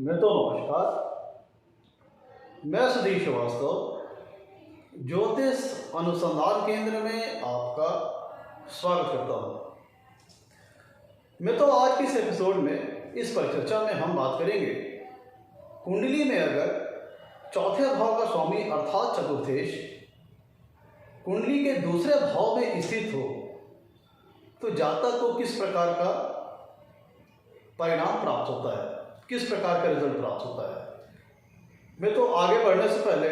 नमस्कार। मैं सुधीर श्रीवास्तव ज्योतिष अनुसंधान केंद्र में आपका स्वागत करता हूँ। तो आज के इस एपिसोड में इस परिचर्चा में हम बात करेंगे कुंडली में अगर चौथे भाव का स्वामी अर्थात चतुर्थेश कुंडली के दूसरे भाव में स्थित हो तो जातक को किस प्रकार का परिणाम प्राप्त होता है, किस प्रकार का रिजल्ट प्राप्त होता है। तो आगे बढ़ने से पहले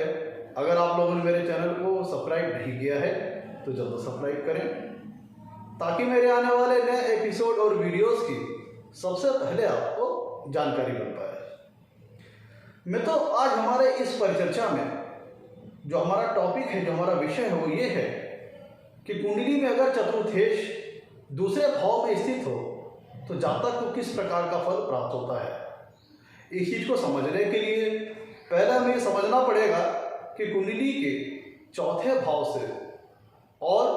अगर आप लोगों ने मेरे चैनल को सब्सक्राइब नहीं किया है तो जल्द सब्सक्राइब करें ताकि मेरे आने वाले नए एपिसोड और वीडियोस की सबसे पहले आपको जानकारी मिल पाए। तो आज हमारे इस परिचर्चा में जो हमारा टॉपिक है, जो हमारा विषय है वो ये है कि कुंडली में अगर चतुर्थेश दूसरे भाव में स्थित हो तो जातक को किस प्रकार का फल प्राप्त होता है। इस चीज़ को समझने के लिए पहले हमें समझना पड़ेगा कि कुंडली के चौथे भाव से और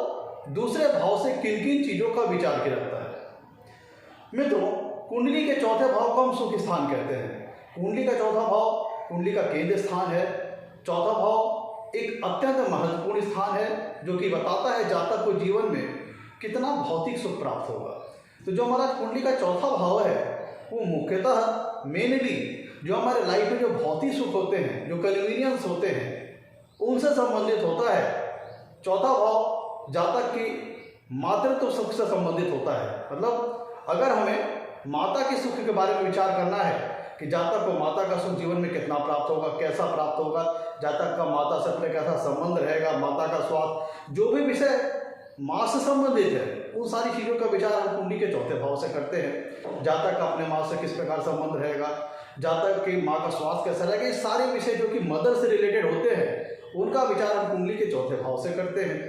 दूसरे भाव से किन किन चीज़ों का विचार किया जाता है। कुंडली के चौथे भाव को हम सुख स्थान कहते हैं। कुंडली का चौथा भाव कुंडली का केंद्र स्थान है। चौथा भाव एक अत्यंत महत्वपूर्ण स्थान है जो कि बताता है जातक को जीवन में कितना भौतिक सुख प्राप्त होगा। तो जो हमारा कुंडली का चौथा भाव है वो मुख्यतः मेनली जो हमारे लाइफ में जो भौतिक सुख होते हैं, जो कन्वीनियंस होते हैं, उनसे संबंधित होता है। चौथा भाव जातक की मातृत्व सुख से संबंधित होता है। मतलब अगर हमें माता के सुख के बारे में विचार करना है कि जातक को माता का सुख जीवन में कितना प्राप्त होगा, कैसा प्राप्त होगा, जातक का माता से अपने कैसा संबंध रहेगा, माता का स्वास्थ्य, जो भी विषय माँ से संबंधित है उन सारी चीज़ों का विचार हम कुंडली के चौथे भाव से करते हैं। जातक का अपने माँ से किस प्रकार संबंध रहेगा, जातक की माँ का स्वास्थ्य कैसा रहेगा, ये सारे विषय जो कि मदर से रिलेटेड होते हैं उनका विचार हम कुंडली के चौथे भाव से करते हैं।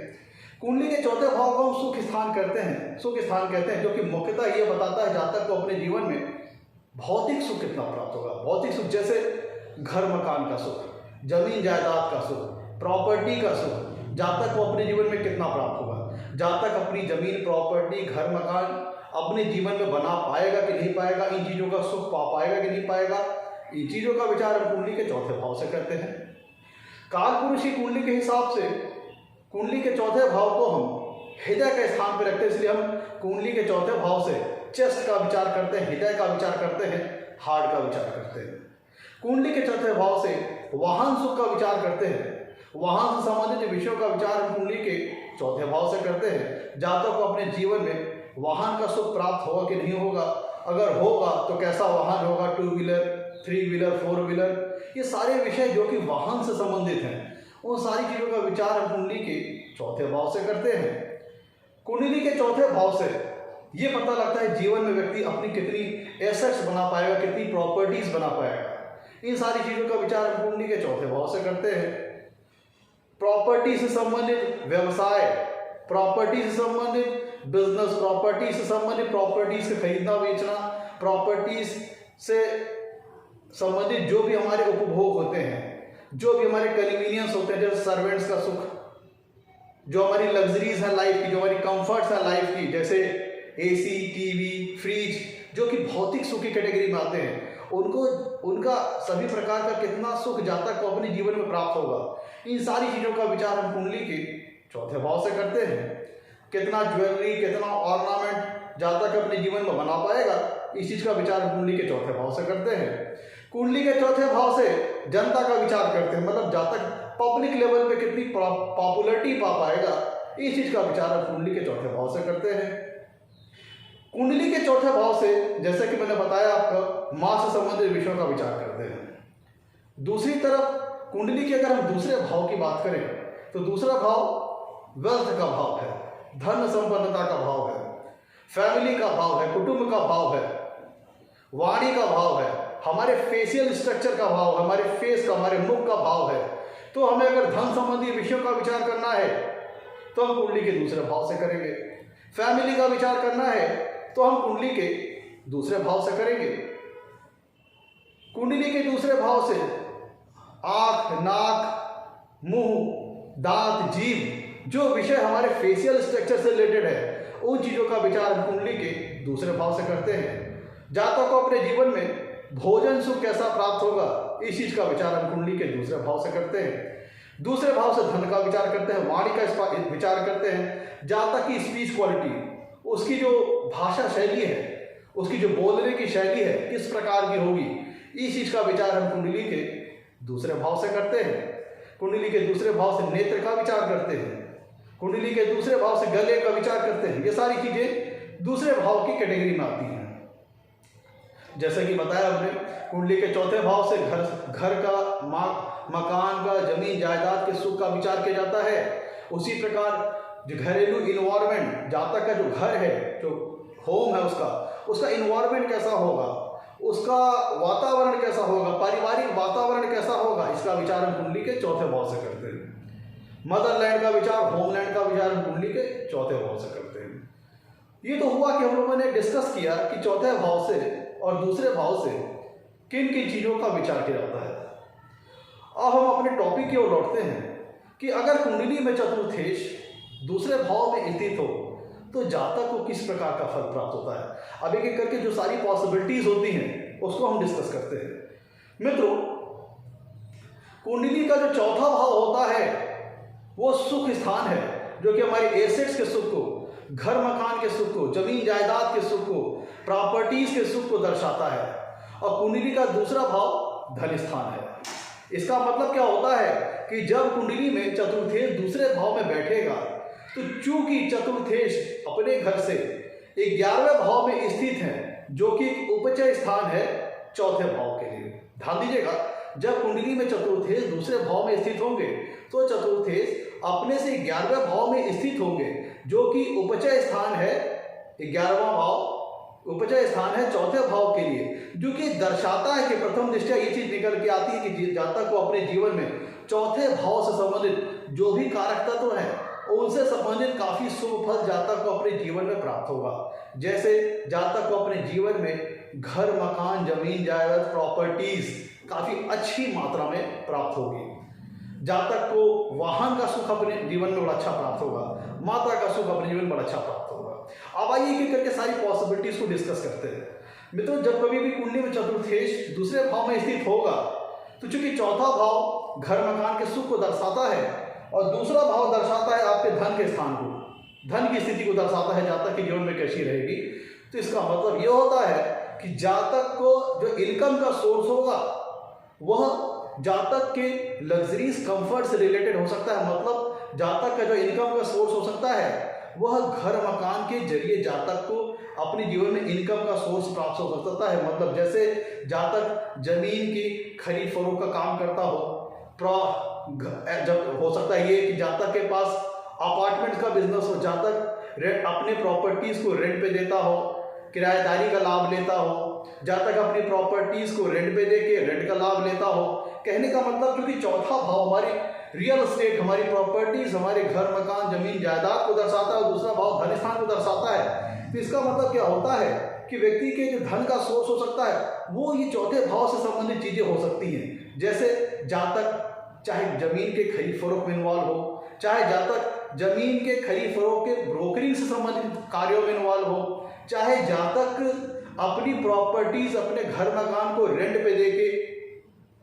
कुंडली के चौथे भाव को हम सुख स्थान करते हैं, सुख स्थान कहते हैं, जो कि मुख्यतः ये बताता है जातक को अपने जीवन में भौतिक सुख कितना प्राप्त होगा। भौतिक सुख जैसे घर मकान का सुख, जमीन जायदाद का सुख, प्रॉपर्टी का सुख जातक को अपने जीवन में कितना प्राप्त होगा। जातक अपनी जमीन, प्रॉपर्टी, घर मकान अपने जीवन में बना पाएगा कि नहीं पाएगा, इन चीज़ों का सुख पा पाएगा कि नहीं पाएगा, इन चीज़ों का विचार हम कुंडली के चौथे भाव से करते हैं। कालपुरुष की कुंडली के हिसाब से कुंडली के चौथे भाव को हम हृदय के स्थान पर रखते हैं, इसलिए हम कुंडली के चौथे भाव से चेस्ट का विचार करते हैं, हृदय का विचार करते हैं, हार्ट का विचार करते हैं। कुंडली के चौथे भाव से वाहन सुख का विचार करते हैं, वाहन से संबंधित विषयों का विचार हम कुंडली के चौथे भाव से करते हैं। जातक को अपने जीवन में वाहन का सुख प्राप्त होगा कि नहीं होगा, अगर होगा तो कैसा वाहन होगा, 2 व्हीलर, 3 व्हीलर, 4 व्हीलर, ये सारे विषय जो कि वाहन से संबंधित हैं उन सारी चीज़ों का विचार हम कुंडली के चौथे भाव से करते हैं। कुंडली के चौथे भाव से ये पता लगता है जीवन में व्यक्ति अपनी कितनी एसेट्स बना पाएगा, कितनी प्रॉपर्टीज बना पाएगा, इन सारी चीज़ों का विचार हम कुंडली के चौथे भाव से करते हैं। प्रॉपर्टी से संबंधित व्यवसाय, प्रॉपर्टी से संबंधित बिजनेस, प्रॉपर्टी से संबंधित प्रॉपर्टीज से खरीदना बेचना, प्रॉपर्टीज से संबंधित जो भी हमारे उपभोग होते हैं, जो भी हमारे कन्वीनियंस होते हैं, जैसे सर्वेंट्स का सुख, जो हमारी लग्जरीज है लाइफ की, जो हमारी कंफर्ट्स है लाइफ की, जैसे एसी, टीवी, फ्रिज, जो कि भौतिक सुख की कैटेगरी में आते हैं, उनका सभी प्रकार का कितना सुख जातक को अपने जीवन में प्राप्त होगा, इन सारी चीज़ों का विचार हम कुंडली के चौथे भाव से करते हैं। कितना ज्वेलरी, कितना ऑर्नामेंट जातक अपने जीवन में बना पाएगा, इस चीज़ का विचार हम कुंडली के चौथे भाव से करते हैं। कुंडली के चौथे भाव से जनता का विचार करते हैं, मतलब जातक पब्लिक लेवल पे कितनी पॉपुलरिटी पा पाएगा, इस चीज़ का विचार हम कुंडली के चौथे भाव से करते हैं। कुंडली के चौथे भाव से जैसे कि मैंने बताया आपको माँ से संबंधित विषयों का विचार करते हैं। दूसरी तरफ कुंडली के अगर हम दूसरे भाव की बात करें तो दूसरा भाव वेल्थ का भाव है, धन संपन्नता का भाव है, फैमिली का भाव है, कुटुंब का भाव है, वाणी का भाव है, हमारे फेशियल स्ट्रक्चर का भाव, हमारे फेस का, हमारे मुख का भाव है। तो हमें अगर धन संबंधी विषयों का विचार करना है तो हम कुंडली के दूसरे भाव से करेंगे। फैमिली का विचार करना है तो हम कुंडली के दूसरे भाव से करेंगे। कुंडली के दूसरे भाव से आँख, नाक, मुंह, दांत, जीभ, जो विषय हमारे फेशियल स्ट्रक्चर से रिलेटेड है उन चीज़ों का विचार हम कुंडली के दूसरे भाव से करते हैं। जातक को अपने जीवन में भोजन सुख कैसा प्राप्त होगा, इस चीज का विचार हम कुंडली के दूसरे भाव से करते हैं। दूसरे भाव से धन का विचार करते हैं, वाणी का विचार करते हैं, जातक की स्पीच क्वालिटी, उसकी जो भाषा शैली है, उसकी जो बोलने की शैली है किस प्रकार की होगी, इस चीज का विचार हम कुंडली के दूसरे भाव से करते हैं। कुंडली के दूसरे भाव से नेत्र का विचार करते हैं, कुंडली के दूसरे भाव से गले का विचार करते हैं। ये सारी चीजें दूसरे भाव की कैटेगरी में आती हैं। जैसे कि बताया हमने, कुंडली के चौथे भाव से घर का, मकान का, जमीन जायदाद के सुख का विचार किया जाता है। उसी प्रकार जो घरेलू इन्वायरमेंट, जातक का जो घर है, जो होम है, उसका इन्वायरमेंट कैसा होगा, उसका वातावरण कैसा होगा, पारिवारिक वातावरण कैसा होगा, इसका विचार हम कुंडली के चौथे भाव से करते हैं। मदरलैंड का विचार, होमलैंड का विचार हम कुंडली के चौथे भाव से करते हैं। ये तो हुआ कि हम लोगों ने डिस्कस किया कि चौथे भाव से और दूसरे भाव से किन किन चीजों का विचार किया जाता है। अब हम अपने टॉपिक की ओर लौटते हैं कि अगर कुंडली में चतुर्थेश दूसरे भाव में स्थित हो तो जातक को किस प्रकार का फल प्राप्त होता है। अब एक एक करके जो सारी पॉसिबिलिटीज होती हैं उसको हम डिस्कस करते हैं। मित्रों, कुंडली का जो चौथा भाव होता है वो सुख स्थान है, जो कि हमारे एसेट्स के सुख को, घर मकान के सुख को, जमीन जायदाद के सुख को, प्रॉपर्टीज के सुख को दर्शाता है। और कुंडली का दूसरा भाव धन स्थान है। इसका मतलब क्या होता है कि जब कुंडली में चतुर्थेश दूसरे भाव में बैठेगा तो चूंकि चतुर्थेश अपने घर से 11वें भाव में स्थित है, जो कि उपचय स्थान है चौथे भाव के लिए। ध्यान दीजिएगा, जब कुंडली में चतुर्थेश दूसरे भाव में स्थित होंगे तो चतुर्थेश अपने से 11वें भाव में स्थित होंगे, जो कि उपचय स्थान है 11वां भाव, उपचय स्थान है चौथे भाव के लिए, जो कि दर्शाता है कि प्रथम दृष्टया ये चीज निकल के आती है कि जातक को अपने जीवन में चौथे भाव से संबंधित जो भी कारक तत्व है उनसे संबंधित काफी शुभ फल जातक को अपने जीवन में प्राप्त होगा। जैसे जातक को अपने जीवन में घर मकान, जमीन जायदाद, प्रॉपर्टीज काफी अच्छी मात्रा में प्राप्त होगी। जातक को वाहन का सुख अपने जीवन में बड़ा अच्छा प्राप्त होगा, माता का सुख अपने जीवन में बड़ा अच्छा प्राप्त होगा। अब आइए एक करके सारी पॉसिबिलिटीज को डिस्कस करते हैं। मित्रों, जब कभी भी कुंडली में चतुर्थेश दूसरे भाव में स्थित होगा तो चूंकि चौथा भाव घर मकान के सुख को दर्शाता है और दूसरा भाव दर्शाता है आपके धन के स्थान को, धन की स्थिति को दर्शाता है जातक के जीवन में कैसी रहेगी, तो इसका मतलब यह होता है कि जातक को जो इनकम का सोर्स होगा वह जातक के लग्जरीज कंफर्ट से रिलेटेड हो सकता है। मतलब जातक का जो इनकम का सोर्स हो सकता है वह घर मकान के जरिए जातक को अपने जीवन में इनकम का सोर्स प्राप्त हो सकता है। मतलब जैसे जातक जमीन की खरीद फरोख्त का काम करता हो, जब हो सकता है ये कि जातक के पास अपार्टमेंट का बिजनेस हो, जातक अपने प्रॉपर्टीज को रेंट पे देता हो, किराएदारी का लाभ लेता हो, जातक अपनी प्रॉपर्टीज को रेंट पे देके रेंट का लाभ लेता हो। कहने का मतलब क्योंकि चौथा भाव हमारी रियल एस्टेट, हमारी प्रॉपर्टीज, हमारे घर मकान जमीन जायदाद को दर्शाता है और दूसरा भाव धन स्थान को दर्शाता है। तो इसका मतलब क्या होता है कि व्यक्ति के जो धन का सोर्स हो सकता है वो ये चौथे भाव से संबंधित चीजें हो सकती हैं। जैसे जातक चाहे जमीन के खरीद फरोख्त में इन्वॉल्व हो, चाहे जातक जमीन के खरीद फरोख्त के ब्रोकरिंग से संबंधित कार्यों में इन्वॉल्व हो, चाहे जातक अपनी प्रॉपर्टीज, अपने घर मकान को रेंट पे देके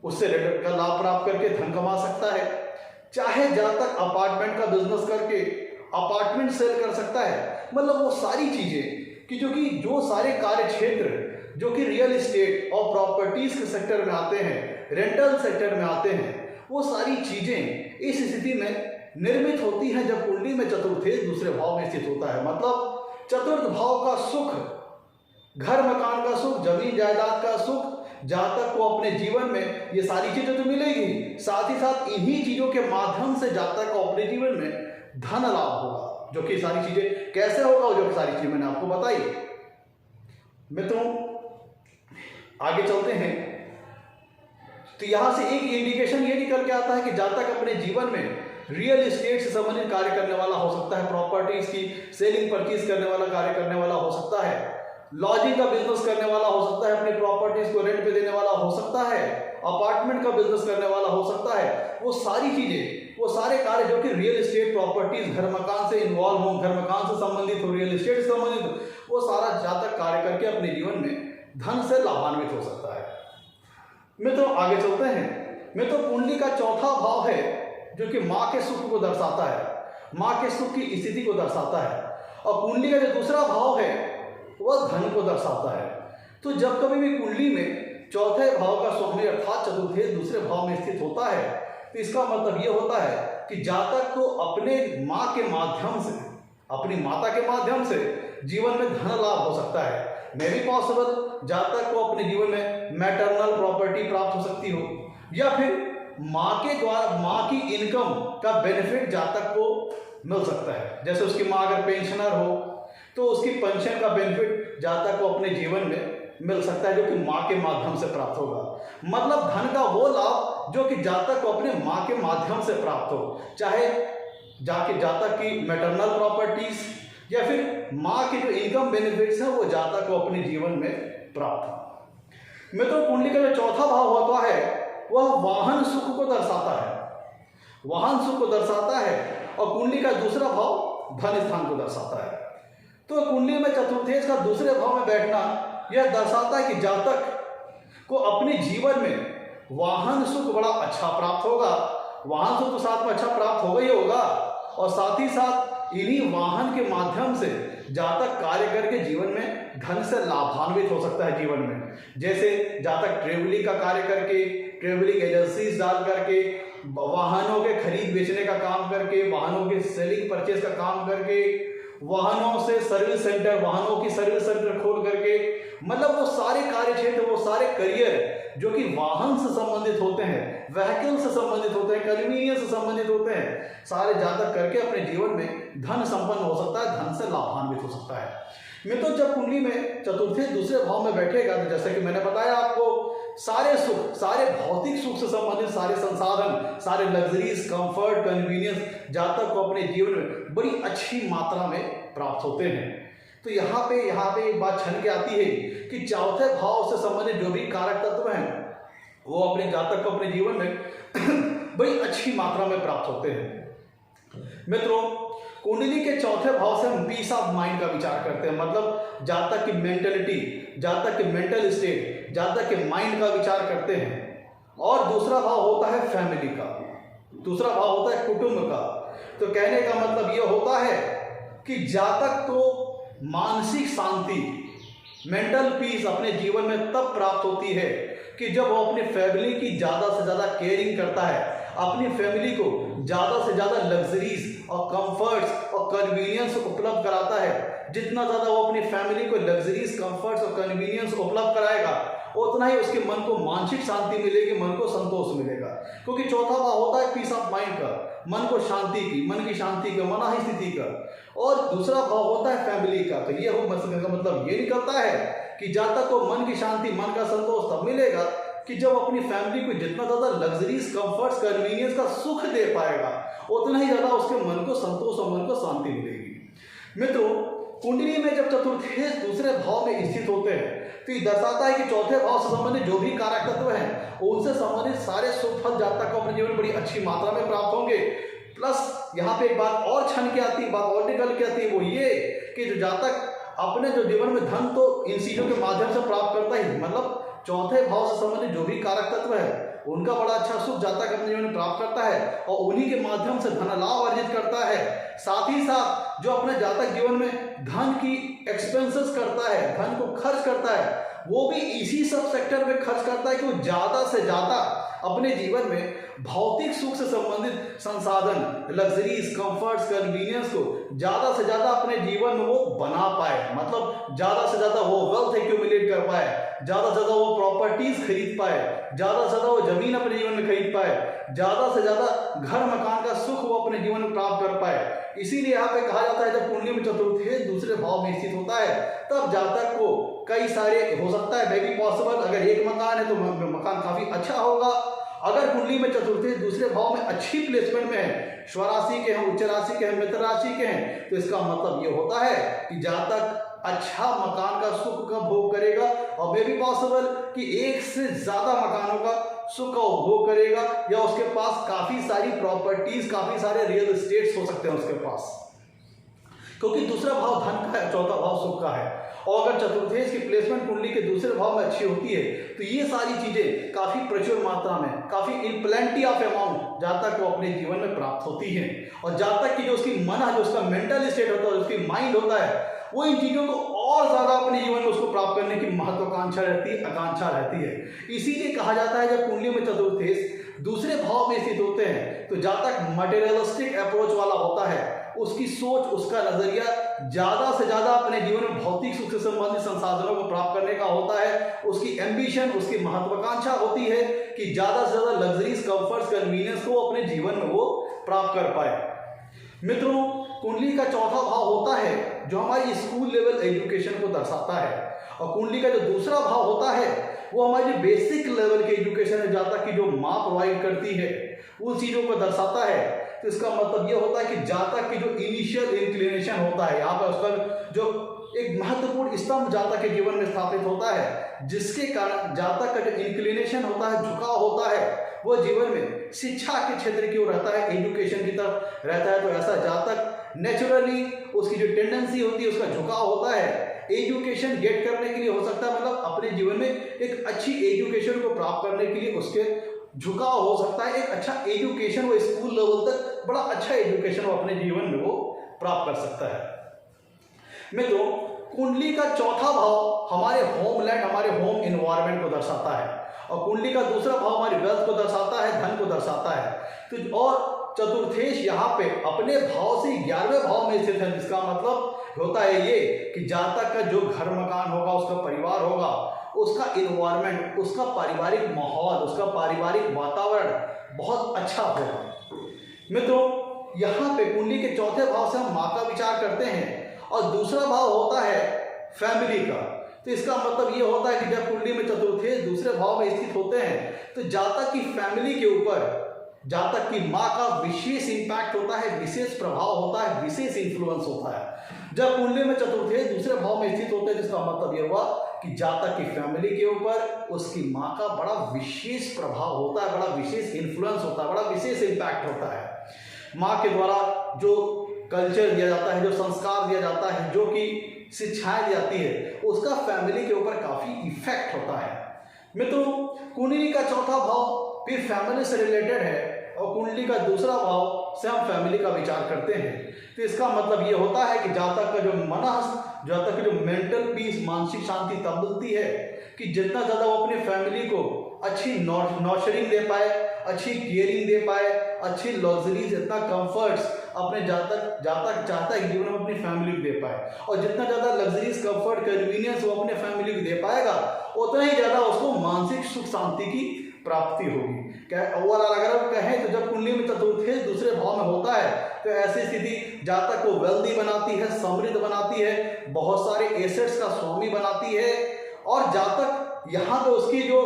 उससे रेंट का लाभ प्राप्त करके धन कमा सकता है, चाहे जातक अपार्टमेंट का बिजनेस करके अपार्टमेंट सेल कर सकता है। मतलब वो सारी चीजें कि जो सारे कार्य क्षेत्र जो कि रियल एस्टेट और प्रॉपर्टीज के सेक्टर में आते हैं, रेंटल सेक्टर में आते हैं, वो सारी चीजें इस स्थिति में निर्मित होती हैं जब कुंडली में चतुर्थेश दूसरे भाव में स्थित होता है। मतलब चतुर्थ भाव का सुख, घर मकान का सुख, जमीन जायदाद का सुख जातक को अपने जीवन में ये सारी चीजें तो मिलेगी, साथ ही साथ इन्हीं चीजों के माध्यम से जातक को अपने जीवन में धन लाभ होगा। जो कि सारी चीजें कैसे होगा, जो कि सारी चीजें मैंने आपको बताई। मित्रों, आगे चलते हैं तो यहां से एक इंडिकेशन ये निकल के आता है कि जातक अपने जीवन में रियल एस्टेट से संबंधित कार्य करने वाला हो सकता है, प्रॉपर्टीज की सेलिंग परचेज करने वाला कार्य करने वाला हो सकता है, लॉजिंग का बिजनेस करने वाला हो सकता है, अपनी प्रॉपर्टीज को रेंट पे देने वाला हो सकता है, अपार्टमेंट का बिजनेस करने वाला हो सकता है। वो सारी चीजें, वो सारे कार्य जो कि रियल एस्टेट प्रॉपर्टीज घर मकान से इन्वॉल्व हो, घर मकान से संबंधित हो, रियल एस्टेट से संबंधित, वो सारा जातक कार्य करके अपने जीवन में धन से लाभान्वित हो सकता है। मित्रों आगे चलते हैं। मित्रों कुंडली का चौथा भाव है जो कि माँ के सुख को दर्शाता है, माँ के सुख की स्थिति को दर्शाता है, और कुंडली का जो दूसरा भाव है वह धन को दर्शाता है। तो जब कभी भी कुंडली में चौथे भाव का स्वामी अर्थात चतुर्थ दूसरे भाव में स्थित होता है तो इसका मतलब यह होता है कि जातक को अपने माँ के माध्यम से, अपनी माता के माध्यम से जीवन में धन लाभ हो सकता है। मे बी पॉसिबल जातक को अपने जीवन में मैटरनल प्रॉपर्टी प्राप्त हो सकती हो, या फिर माँ के द्वारा माँ की इनकम का बेनिफिट जातक को मिल सकता है। जैसे उसकी माँ अगर पेंशनर हो तो उसकी पेंशन का बेनिफिट जातक को अपने जीवन में मिल सकता है, जो कि माँ के माध्यम से प्राप्त होगा। मतलब धन का वो लाभ जो कि जातक को अपने माँ के माध्यम से प्राप्त हो, चाहे जातक की मैटरनल प्रॉपर्टीज या फिर माँ के जो इनकम बेनिफिट्स हैं वो जातक को अपने जीवन में प्राप्त हो। मित्रों कुंडली का जो चौथा भाव होता है वह वाहन सुख को दर्शाता है, वाहन सुख को दर्शाता है, और कुंडली का दूसरा भाव धन स्थान को दर्शाता है। तो कुंडली में चतुर्थेश का दूसरे भाव में बैठना यह दर्शाता है कि जातक को अपने जीवन में वाहन सुख बड़ा अच्छा प्राप्त होगा। वाहन सुख तो साथ में अच्छा प्राप्त होगा ही होगा, और साथ ही साथ इन्हीं वाहन के माध्यम से जातक कार्य करके जीवन में धन से लाभान्वित हो सकता है जीवन में। जैसे जातक ट्रेवलिंग का कार्य करके, ट्रेवलिंग एजेंसीज डाल करके, वाहनों के खरीद बेचने का काम करके, वाहनों के सेलिंग परचेज का काम करके, वाहनों से सर्विस सेंटर, वाहनों की सर्विस सेंटर खोल करके, मतलब वो सारे कार्य क्षेत्र, वो सारे करियर जो कि वाहन से संबंधित होते हैं, व्हीकल से संबंधित होते हैं, कन्वीनियंस से संबंधित होते हैं, सारे जातक करके अपने जीवन में धन संपन्न हो सकता है, धन से लाभान्वित हो सकता है। मित्रों जब कुंडली में चतुर्थी दूसरे भाव में बैठेगा तो जैसे कि मैंने बताया आपको, सारे सुख, सारे भौतिक सुख से संबंधित सारे संसाधन, सारे लग्जरीज, कंफर्ट, कन्वीनियंस जातक को अपने जीवन में बड़ी अच्छी मात्रा में प्राप्त होते हैं। तो यहाँ पे एक बात छन के आती है कि चौथे भाव से संबंधित जो भी कारक तत्व हैं वो अपने जातक को अपने जीवन में बड़ी अच्छी मात्रा में प्राप्त होते हैं। मित्रों कुंडली के चौथे भाव से हम पीस ऑफ माइंड का विचार करते हैं, मतलब जातक की मेंटलिटी, जातक के मेंटल स्टेट, जातक के माइंड का विचार करते हैं। और दूसरा भाव होता है फैमिली का, दूसरा भाव होता है कुटुंब का। तो कहने का मतलब यह होता है कि जातक को मानसिक शांति, मेंटल पीस अपने जीवन में तब प्राप्त होती है कि जब वो अपनी फैमिली की ज़्यादा से ज़्यादा केयरिंग करता है, अपनी फैमिली को ज़्यादा से ज़्यादा लग्जरीज और कंफर्ट्स और कन्वीनियंस उपलब्ध कराता है। जितना ज़्यादा वो अपनी फैमिली को लग्जरीज, कंफर्ट्स और कन्वीनियंस उपलब्ध कराएगा उतना ही उसके मन को मानसिक शांति मिलेगी, मन को संतोष मिलेगा। क्योंकि चौथा भाव होता है पीस ऑफ माइंड का, मन को शांति की, मन की शांति का, मनाही स्थिति का। और दूसरा भाव होता है फैमिली का। तो ये मतलब ये निकलता है कि जातक को मन की शांति, मन का संतोष तब मिलेगा कि जब अपनी फैमिली को जितना ज़्यादा लग्जरीज, कंफर्ट्स, कन्वीनियंस का सुख दे पाएगा उतना ही ज़्यादा उसके मन को संतोष और मन को शांति मिलेगी। मित्रों कुंडली में जब चतुर्थेश दूसरे भाव में स्थित होते हैं तो ये दर्शाता है कि चौथे भाव से संबंधित जो भी कारक तत्व हैं उनसे संबंधित सारे सुख फल जातक को अपने जीवन में बड़ी अच्छी मात्रा में प्राप्त होंगे। प्लस यहाँ पे एक बात और छन के आती है, बात और निकल के आती है, वो ये कि जो जातक अपने जो जीवन में धन तो इन चीज़ों के माध्यम से प्राप्त करता ही, मतलब चौथे भाव से संबंधित जो भी कारक तत्व है उनका बड़ा अच्छा सुख जातक अपने जीवन में प्राप्त करता है और उन्हीं के माध्यम से धन लाभ अर्जित करता है। साथ ही साथ जो अपने जातक जीवन में धन की एक्सपेंसेस करता है, धन को खर्च करता है, वो भी इसी सब सेक्टर में खर्च करता है कि वो ज़्यादा से ज़्यादा अपने जीवन में भौतिक सुख से संबंधित संसाधन, लग्जरीज, कंफर्ट्स, कन्वीनियंस को ज़्यादा से ज़्यादा अपने जीवन में वो बना पाए, मतलब ज़्यादा से ज़्यादा वो वेल्थ एक्यूमुलेट कर पाए, ज़्यादा से ज़्यादा वो प्रॉपर्टीज खरीद पाए, ज़्यादा से ज़्यादा वो जमीन अपने जीवन में खरीद पाए, ज़्यादा से ज़्यादा घर मकान का सुख वो अपने जीवन में प्राप्त कर पाए। इसीलिए यहाँ पे कहा जाता है जब कुंडली में चतुर्थी दूसरे भाव में स्थित होता है तब जातक को कई सारे हो सकता है, मे बी पॉसिबल, अगर एक मकान है तो मकान काफ़ी अच्छा होगा। अगर कुंडली में चतुर्थी दूसरे भाव में अच्छी प्लेसमेंट में है, स्वराशि के हैं, उच्च राशि के हैं, मित्र राशि के हैं, तो इसका मतलब ये होता है कि जातक अच्छा मकान का सुख का भोग करेगा और मे बी पॉसिबल कि एक से ज़्यादा मकानों का सुख का उपभोग करेगा, या उसके पास काफ़ी सारी प्रॉपर्टीज, काफ़ी सारे रियल एस्टेट्स हो सकते हैं उसके पास, क्योंकि दूसरा भाव धन का है, चौथा भाव सुख का है। और अगर चतुर्थेश की प्लेसमेंट कुंडली के दूसरे भाव में अच्छी होती है तो ये सारी चीजें काफी प्रचुर मात्रा में, काफी इन प्लेंटी ऑफ अमाउंट जातक को अपने जीवन में प्राप्त होती है। और जातक की जो उसकी मन है, जो उसका मेंटल स्टेट होता है, उसकी माइंड होता है, वो इन चीजों को और ज्यादा अपने जीवन में उसको प्राप्त करने की महत्वाकांक्षा रहती है, आकांक्षा रहती है। इसीलिए कहा जाता है जब कुंडली में चतुर्थेश दूसरे भाव में स्थित होते हैं तो जातक मटेरियलिस्टिक अप्रोच वाला होता है। उसकी सोच, उसका नजरिया ज्यादा से ज्यादा अपने जीवन में भौतिक सुख से संबंधित संसाधनों को प्राप्त करने का होता है। उसकी एम्बिशन, उसकी महत्वाकांक्षा होती है कि ज्यादा से ज्यादा लग्जरीज, कंफर्ट्स, कन्वीनियंस को अपने जीवन में वो प्राप्त कर पाए। मित्रों, कुंडली का चौथा भाव होता है जो हमारी स्कूल लेवल एजुकेशन को दर्शाता है, और कुंडली का जो दूसरा भाव होता है वो हमारी बेसिक लेवल की एजुकेशन है, जातक की जो माँ प्रोवाइड करती है उन चीजों को दर्शाता है। तो इसका मतलब ये होता है कि जातक की जो इनिशियल इंक्लिनेशन होता है, यहाँ पर उसका जो एक महत्वपूर्ण स्तंभ जातक के जीवन में स्थापित होता है, जिसके कारण जातक का जो इंक्लिनेशन होता है, झुकाव होता है, वो जीवन में शिक्षा के क्षेत्र की ओर रहता है, एजुकेशन की तरफ रहता है। तो ऐसा जातक नेचुरली उसकी जो टेंडेंसी होती है, उसका झुकाव होता है एजुकेशन गेट करने के लिए, हो सकता है मतलब अपने जीवन में एक अच्छी एजुकेशन को प्राप्त करने के लिए उसके झुकाव हो सकता है। एक अच्छा एजुकेशन, वो स्कूल लेवल तक बड़ा अच्छा एजुकेशन वो अपने जीवन में वो प्राप्त कर सकता है। मित्रों, कुंडली का चौथा भाव हमारे होमलैंड, हमारे होम इन्वायरमेंट को दर्शाता है, और कुंडली का दूसरा भाव हमारी वेल्थ को दर्शाता है, धन को दर्शाता है। तो और चतुर्थेश यहाँ पे अपने भाव से 11वें भाव में स्थित है, जिसका मतलब होता है ये कि जातक का जो घर मकान होगा, उसका परिवार होगा, उसका इन्वायरमेंट, उसका पारिवारिक माहौल, उसका पारिवारिक वातावरण बहुत अच्छा होगा। मित्रों, यहाँ पे कुंडली के चौथे भाव से हम माँ का विचार करते हैं, और दूसरा भाव होता है फैमिली का। तो इसका मतलब ये होता है कि जब कुंडली में चतुर्थेश दूसरे भाव में स्थित होते हैं तो जातक की फैमिली के ऊपर जातक की माँ का विशेष इंपैक्ट होता है, विशेष प्रभाव होता है, विशेष इन्फ्लुएंस होता है। जब कुंडली में चतुर्थेश दूसरे भाव में स्थित होते हैं, जिसका मतलब यह हुआ कि जातक की फैमिली के ऊपर उसकी माँ का बड़ा विशेष प्रभाव होता है, बड़ा विशेष इन्फ्लुएंस होता है, बड़ा विशेष इंपैक्ट होता है। माँ के द्वारा जो कल्चर दिया जाता है, जो संस्कार दिया जाता है, जो कि शिक्षाएं दी जाती है, उसका फैमिली के ऊपर काफी इफेक्ट होता है। मित्रों, कुंडली का चौथा भाव फिर फैमिली से रिलेटेड है, और कुंडली का दूसरा भाव से हम फैमिली का विचार करते हैं। तो इसका मतलब ये होता है कि जातक का जो मनस, जातक की जो मेंटल पीस, मानसिक शांति तब मिलती है कि जितना ज़्यादा वो अपने फैमिली को अच्छी नर्चरिंग दे पाए, अच्छी केयरिंग दे पाए, अच्छी लग्जरीज, इतना कंफर्ट्स अपने जातक चाहता है जीवन में अपनी फैमिली को दे पाए, और जितना ज़्यादा लग्जरीज, कंफर्ट, कन्वीनियंस वो अपने फैमिली को दे पाएगा, उतना ही ज़्यादा उसको मानसिक सुख शांति की प्राप्ति होगी। क्या ओवरऑल अगर हम कहें तो जब कुंडली में चतुर्थेश दूसरे भाव में होता है तो ऐसी स्थिति जातक को वेल्दी बनाती है, समृद्ध बनाती है, बहुत सारे एसेट्स का स्वामी बनाती है, और जातक यहाँ पे उसकी जो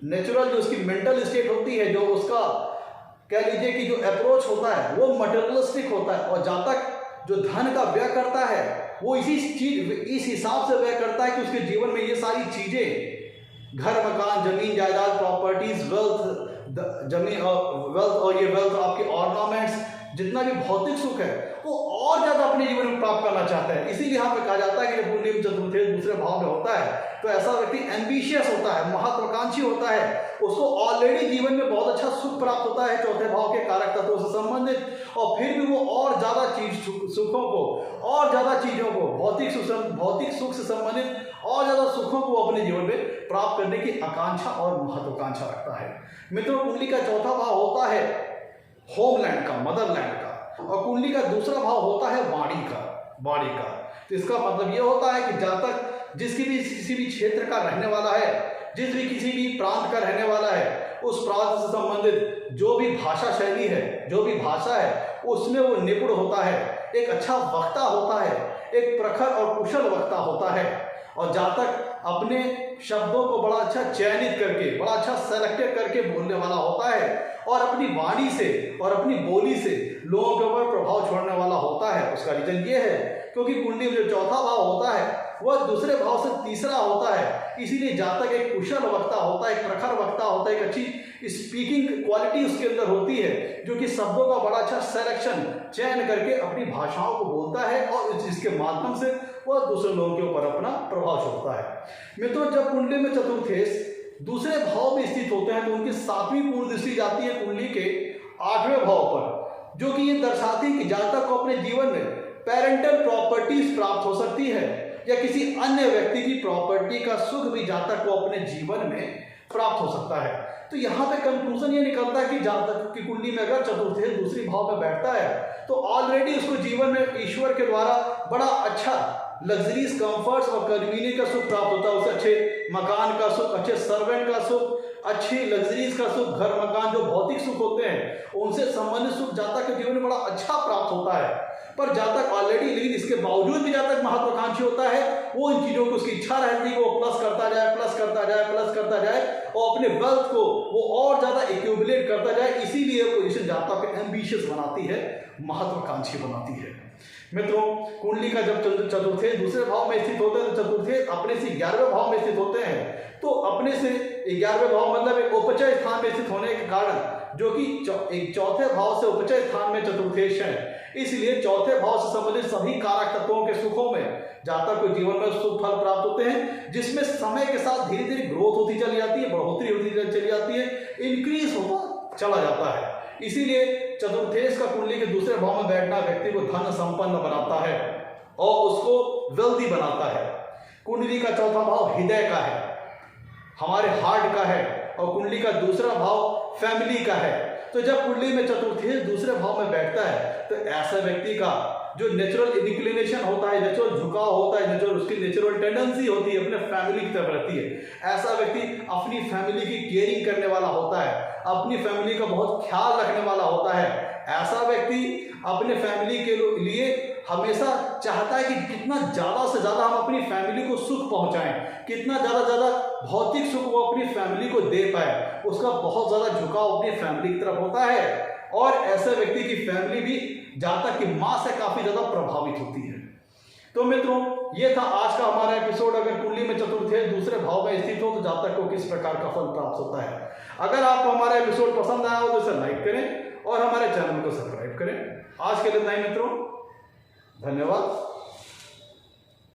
नेचुरल, जो उसकी मेंटल स्टेट होती है, जो उसका कह लीजिए कि जो अप्रोच होता है वो मटेरियलिस्टिक होता है, और जातक जो धन का व्यय करता है वो इस हिसाब से व्यय करता है कि उसके जीवन में ये सारी चीजें, घर मकान, जमीन जायदाद, प्रॉपर्टीज, वेल्थ, जमीन वेल्थ, और ये वेल्थ आपके ऑर्नामेंट्स, जितना भी भौतिक सुख है वो और ज्यादा अपने जीवन में प्राप्त करना चाहता है। इसीलिए यहाँ पे कहा जाता है कि जब कुंडली में चतुर्थेश दूसरे भाव में होता है तो ऐसा व्यक्ति एम्बिशियस होता है, महत्वाकांक्षी होता है, उसको ऑलरेडी जीवन में बहुत अच्छा सुख प्राप्त होता है चौथे भाव के कारक तत्वों से संबंधित, और फिर भी वो और ज्यादा सुखों को, और ज्यादा चीजों को, भौतिक सुख से संबंधित और ज्यादा सुखों को अपने जीवन में प्राप्त करने की आकांक्षा और महत्वाकांक्षा रखता है। मित्रों, कुंडली का चौथा भाव होता है होमलैंड का, मदरलैंड का, और कुंडली का दूसरा भाव होता है वाणी का। तो इसका मतलब ये होता है कि जातक किसी भी क्षेत्र का रहने वाला है, किसी भी प्रांत का रहने वाला है, उस प्रांत से संबंधित जो भी भाषा शैली है, जो भी भाषा है, उसमें वो निपुण होता है, एक अच्छा वक्ता होता है, एक प्रखर और कुशल वक्ता होता है, और जातक अपने शब्दों को बड़ा अच्छा चयनित करके, बड़ा अच्छा सेलेक्टेड करके बोलने वाला होता है, और अपनी वाणी से और अपनी बोली से लोगों के ऊपर प्रभाव छोड़ने वाला होता है। उसका रीजन ये है क्योंकि कुंडली में जो चौथा भाव होता है वह दूसरे भाव से तीसरा होता है, इसीलिए जातक एक कुशल वक्ता होता है, एक प्रखर वक्ता होता है, एक अच्छी स्पीकिंग क्वालिटी उसके अंदर होती है, जो कि शब्दों का बड़ा अच्छा सिलेक्शन, चयन करके अपनी भाषाओं को बोलता है, और इसके माध्यम से वह दूसरे लोगों के ऊपर अपना प्रभाव छोड़ता है। मित्रों, जब कुंडली में चतुर्थेश दूसरे भाव में स्थित होते हैं तो उनकी 7वीं पूर्ण दृष्टि जाती है कुंडली के 8वें भाव पर, जो कि ये दर्शाती है कि जातक को अपने जीवन में पेरेंटल प्रॉपर्टीज प्राप्त हो सकती है या किसी अन्य व्यक्ति की प्रॉपर्टी का सुख भी जातक को अपने जीवन में प्राप्त हो सकता है। तो यहाँ पे कंक्लूजन ये निकलता है कि जातक की कुंडली में अगर चतुर्थेश दूसरी भाव में बैठता है तो ऑलरेडी उसको जीवन में ईश्वर के द्वारा बड़ा अच्छा लग्जरीज, कंफर्ट्स और कन्वीनियंस का सुख प्राप्त होता है। उसे अच्छे मकान का सुख, अच्छे सर्वेंट का सुख, अच्छी लग्जरीज का सुख, घर मकान जो भौतिक सुख होते हैं उनसे संबंधित सुख जातक के जीवन में बड़ा अच्छा प्राप्त होता है। पर जातक ऑलरेडी, लेकिन इसके बावजूद भी जातक महत्वाकांक्षी होता है, वो इन चीजों की उसकी इच्छा रहती है कि वो प्लस करता जाए, प्लस करता जाए, प्लस करता जाए और अपने वेल्थ को वो और ज्यादा एक्यूमुलेट करता जाए। इसीलिए पोजीशन जातक को एम्बिशियस बनाती है, महत्वाकांक्षी बनाती है। मित्रों, कुंडली का जब चतुर्थेश दूसरे भाव में स्थित होते हैं तो चतुर्थेश अपने से 11वें भाव में स्थित होते हैं। तो अपने से 11वें भाव मतलब एक उपचय स्थान में स्थित होने के कारण, जो कि एक चौथे भाव से उपचय स्थान में चतुर्थेश है, इसलिए चौथे भाव से संबंधित सभी कारक तत्वों के सुखों में जातक को जीवन में सुख फल प्राप्त होते हैं, जिसमें समय के साथ धीरे धीरे ग्रोथ होती चली जाती है, बढ़ोतरी होती चली जाती है, इंक्रीज होता चला जाता है। इसीलिए चतुर्थेश का कुंडली के दूसरे भाव में बैठना व्यक्ति को धन संपन्न बनाता है और उसको वेल्दी बनाता है। कुंडली का चौथा भाव हृदय का है, हमारे हार्ट का है, और कुंडली का दूसरा भाव फैमिली का है। तो जब कुंडली में चतुर्थेश दूसरे भाव में बैठता है तो ऐसा व्यक्ति का जो नेचुरल इंक्लिनेशन होता है, नेचुरल झुकाव होता है, नेचुरल उसकी नेचुरल टेंडेंसी होती है अपने फैमिली की तरफ रहती है। ऐसा व्यक्ति अपनी फैमिली की केयरिंग करने वाला होता है, अपनी फैमिली का बहुत ख्याल रखने वाला होता है। ऐसा व्यक्ति अपने फैमिली के लिए हमेशा चाहता है कि कितना ज़्यादा से ज़्यादा हम अपनी फैमिली को सुख पहुंचाएं, कितना ज़्यादा भौतिक सुख वो अपनी फैमिली को दे पाए, उसका बहुत ज़्यादा झुकाव अपनी फैमिली की तरफ होता है। और ऐसे व्यक्ति की फैमिली भी जातक की माँ से काफ़ी ज़्यादा प्रभावित होती है। तो मित्रों, ये था आज का हमारा एपिसोड। अगर कुंडली में चतुर्थेश दूसरे भाव में स्थित हो तो जातक को किस प्रकार का फल प्राप्त होता है। अगर आपको हमारा एपिसोड पसंद आया हो तो इसे लाइक करें और हमारे चैनल को सब्सक्राइब करें। आज के लिए इतना ही मित्रों, धन्यवाद।